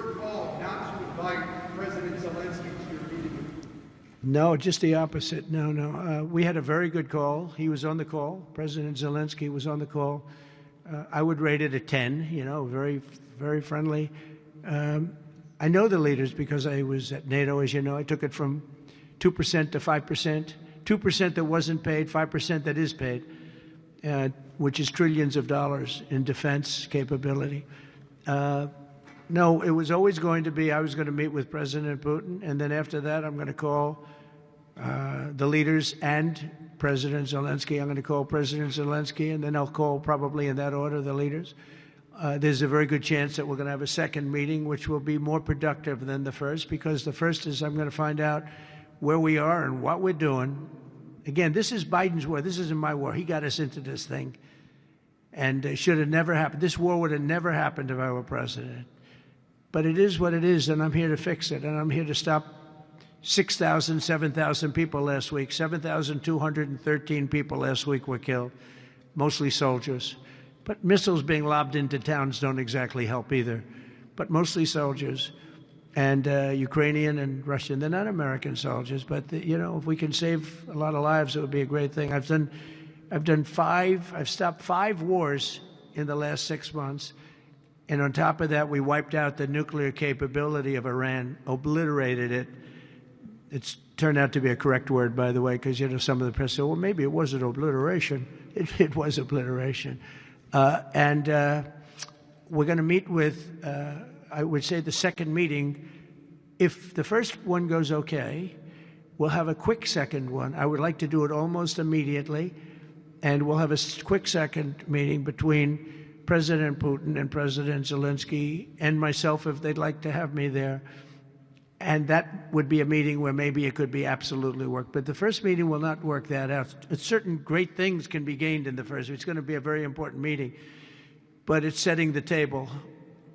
your call not to invite President Zelensky to your meeting? No, just the opposite. No. We had a very good call. He was on the call. President Zelensky was on the call. I would rate it a 10, very, very friendly. I know the leaders because I was at NATO, as you know. I took it from 2% to 5%, 2% that wasn't paid, 5% that is paid, which is trillions of dollars in defense capability. No, it was always going to be, I was going to meet with President Putin, and then after that, I'm going to call the leaders and President Zelensky. I'm going to call President Zelensky, and then I'll call, probably in that order, the leaders. There's a very good chance that we're going to have a second meeting, which will be more productive than the first, because the first is I'm going to find out where we are and what we're doing. Again, this is Biden's war. This isn't my war. He got us into this thing, and it should have never happened. This war would have never happened if I were president. But it is what it is, and I'm here to fix it, and I'm here to stop 6,000, 7,000 people last week. 7,213 people last week were killed, mostly soldiers. But missiles being lobbed into towns don't exactly help either, but mostly soldiers. And Ukrainian and Russian, they're not American soldiers, but if we can save a lot of lives, it would be a great thing. I've stopped 5 wars in the last 6 months. And on top of that, we wiped out the nuclear capability of Iran, obliterated it. It's turned out to be a correct word, by the way, because, some of the press said, well, maybe it wasn't obliteration. It was obliteration. And we're going to meet with, I would say, the second meeting. If the first one goes okay, we'll have a quick second one. I would like to do it almost immediately. And we'll have a quick second meeting between President Putin and President Zelensky and myself, if they'd like to have me there. And that would be a meeting where maybe it could be absolutely work. But the first meeting will not work that out. Certain great things can be gained in the first. It's going to be a very important meeting. But it's setting the table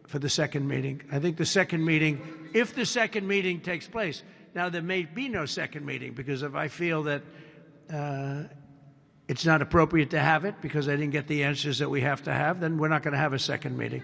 for the second meeting. I think the second meeting, if the second meeting takes place, now there may be no second meeting, because if I feel that it's not appropriate to have it because I didn't get the answers that we have to have, then we're not going to have a second meeting.